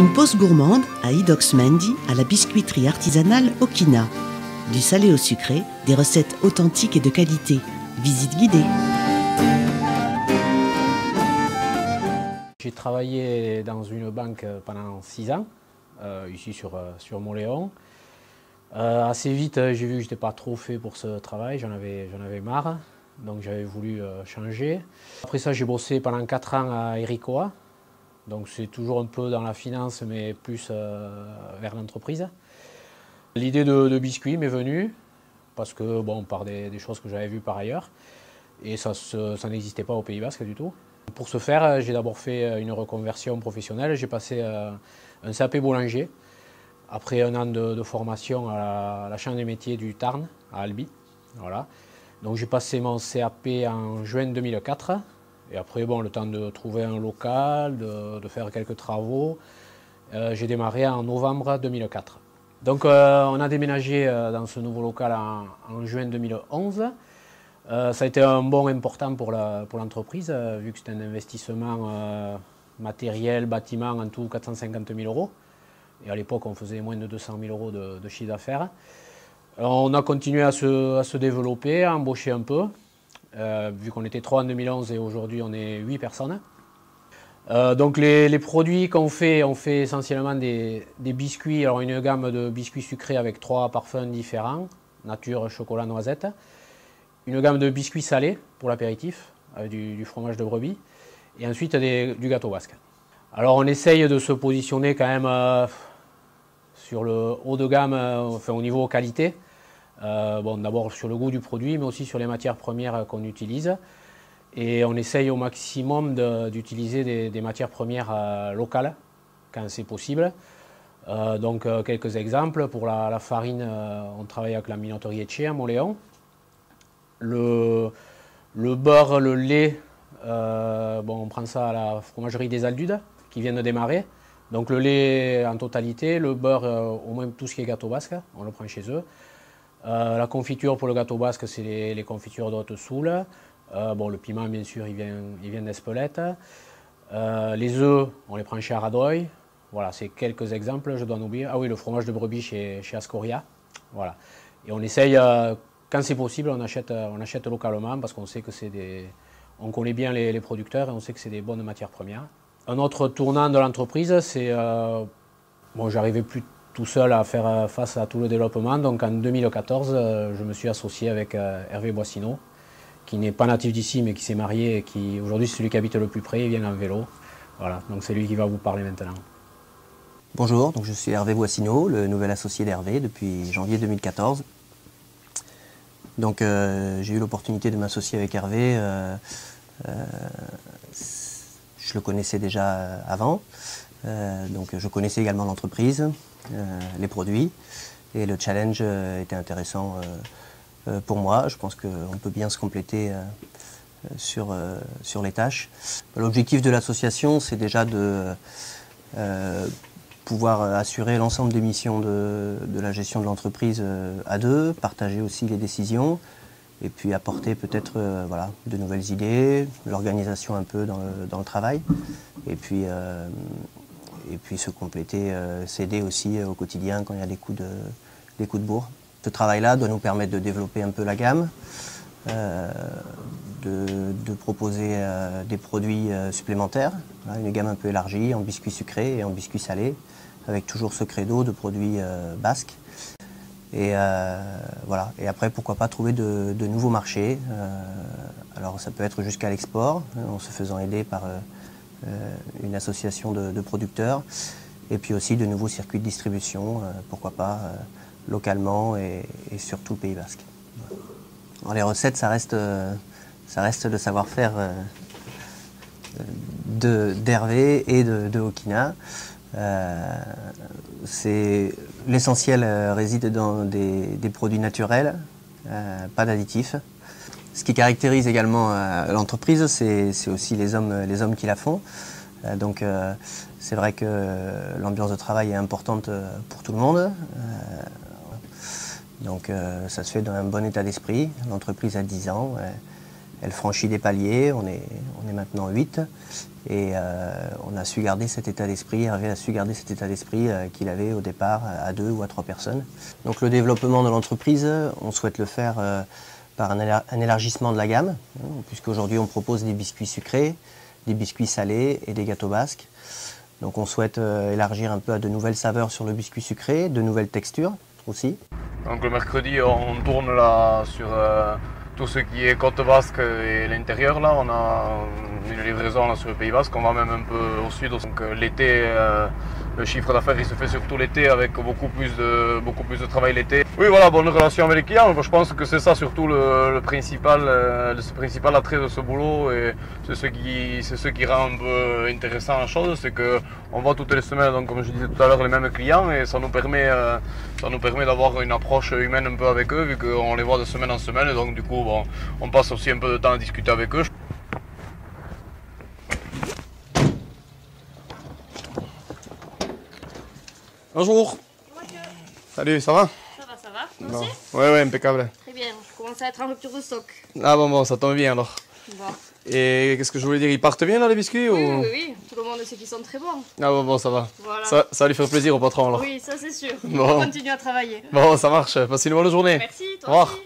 Une pause gourmande à Idox Mendy, à la biscuiterie artisanale Okina. Du salé au sucré, des recettes authentiques et de qualité. Visite guidée. J'ai travaillé dans une banque pendant 6 ans, ici sur Montléon. Assez vite, j'ai vu que je n'étais pas trop fait pour ce travail, j'en avais marre, donc j'avais voulu changer. Après ça, j'ai bossé pendant 4 ans à Ericoa, donc c'est toujours un peu dans la finance, mais plus vers l'entreprise. L'idée de biscuits m'est venue, parce que, bon, par des choses que j'avais vues par ailleurs, et ça n'existait pas au Pays Basque du tout. Pour ce faire, j'ai d'abord fait une reconversion professionnelle, j'ai passé un CAP boulanger, après un an de formation à la Chambre des métiers du Tarn, à Albi. Voilà. Donc j'ai passé mon CAP en juin 2004, et après, bon, le temps de trouver un local, de faire quelques travaux, j'ai démarré en novembre 2004. Donc on a déménagé dans ce nouveau local en juin 2011. Ça a été un bond important pour l'entreprise, vu que c'était un investissement matériel, bâtiment, en tout 450 000 euros. Et à l'époque, on faisait moins de 200 000 euros de chiffre d'affaires. On a continué à se développer, à embaucher un peu, vu qu'on était 3 en 2011 et aujourd'hui on est 8 personnes. Donc les produits qu'on fait, on fait essentiellement des biscuits, alors une gamme de biscuits sucrés avec 3 parfums différents, nature, chocolat, noisette. Une gamme de biscuits salés pour l'apéritif, avec du fromage de brebis, et ensuite du gâteau basque. Alors on essaye de se positionner quand même sur le haut de gamme, enfin au niveau qualité. Bon, d'abord sur le goût du produit, mais aussi sur les matières premières qu'on utilise. Et on essaye au maximum d'utiliser des matières premières locales, quand c'est possible. Donc quelques exemples, pour la farine, on travaille avec la minoterie Etche à Montléon. Le beurre, le lait, bon, on prend ça à la fromagerie des Aldudes, qui vient de démarrer. Donc le lait en totalité, le beurre, au moins tout ce qui est gâteau basque, on le prend chez eux. La confiture pour le gâteau basque, c'est les confitures d'Haute-Soule. Bon, le piment, bien sûr, il vient d'Espelette. Les œufs, on les prend chez Aradoy. Voilà, c'est quelques exemples, je dois en oublier. Ah oui, le fromage de brebis chez Ascoria. Voilà. Et on essaye, quand c'est possible, on achète localement parce qu'on sait que on connaît bien les producteurs et on sait que c'est des bonnes matières premières. Un autre tournant de l'entreprise, c'est, bon, j'arrivais plus tout seul à faire face à tout le développement, donc en 2014, je me suis associé avec Hervé Boissineau, qui n'est pas natif d'ici mais qui s'est marié et qui aujourd'hui c'est celui qui habite le plus près, il vient en vélo. Voilà, donc c'est lui qui va vous parler maintenant. Bonjour, donc je suis Hervé Boissineau, le nouvel associé d'Hervé depuis janvier 2014. Donc j'ai eu l'opportunité de m'associer avec Hervé. Je le connaissais déjà avant, donc je connaissais également l'entreprise, les produits, et le challenge était intéressant pour moi. Je pense qu'on peut bien se compléter sur les tâches. L'objectif de l'association, c'est déjà de pouvoir assurer l'ensemble des missions de la gestion de l'entreprise à deux, partager aussi les décisions, et puis apporter peut-être voilà, de nouvelles idées, l'organisation un peu dans le travail, et puis se compléter, s'aider aussi au quotidien quand il y a des coups de bourre. Ce travail-là doit nous permettre de développer un peu la gamme, de proposer des produits supplémentaires, hein, une gamme un peu élargie en biscuits sucrés et en biscuits salés, avec toujours ce credo de produits basques. Et voilà. Et après, pourquoi pas trouver de nouveaux marchés. Alors ça peut être jusqu'à l'export, en se faisant aider par une association de producteurs, et puis aussi de nouveaux circuits de distribution, pourquoi pas localement et sur tout le Pays Basque. Alors, les recettes, ça reste le savoir-faire d'Hervé et de Okina. L'essentiel réside dans des produits naturels, pas d'additifs. Ce qui caractérise également l'entreprise, c'est aussi les hommes qui la font. Donc c'est vrai que l'ambiance de travail est importante pour tout le monde. Donc ça se fait dans un bon état d'esprit. L'entreprise a 10 ans, elle franchit des paliers, on est maintenant 8. Et on a su garder cet état d'esprit, Hervé a su garder cet état d'esprit qu'il avait au départ à 2 ou à 3 personnes. Donc le développement de l'entreprise, on souhaite le faire par un élargissement de la gamme, puisqu'aujourd'hui on propose des biscuits sucrés, des biscuits salés et des gâteaux basques. Donc on souhaite élargir un peu à de nouvelles saveurs sur le biscuit sucré, de nouvelles textures aussi. Donc le mercredi, on tourne là sur tout ce qui est côte basque et l'intérieur. Là, on a une livraison là, sur le Pays Basque, on va même un peu au sud. Donc l'été, le chiffre d'affaires il se fait surtout l'été avec beaucoup plus de travail l'été. Oui, voilà, bonne relation avec les clients. Je pense que c'est ça surtout le principal attrait de ce boulot et c'est ce qui rend un peu intéressant la chose, c'est qu'on voit toutes les semaines, donc comme je disais tout à l'heure, les mêmes clients et ça nous permet d'avoir une approche humaine un peu avec eux vu qu'on les voit de semaine en semaine et donc du coup bon, on passe aussi un peu de temps à discuter avec eux. Bonjour. Salut, ça va? Ça va. Toi aussi? Ouais, impeccable. Très bien, je commence à être en rupture de stock. Ah bon, ça tombe bien alors. Bon. Et qu'est-ce que je voulais dire, ils partent bien là les biscuits Oui, tout le monde sait qu'ils sont très bons. Ah bon, ça va. Voilà. Ça va lui faire plaisir au patron alors. Oui, ça c'est sûr. Bon. On continue à travailler. Bon, ça marche, passez une bonne journée. Merci, Au toi revoir. aussi.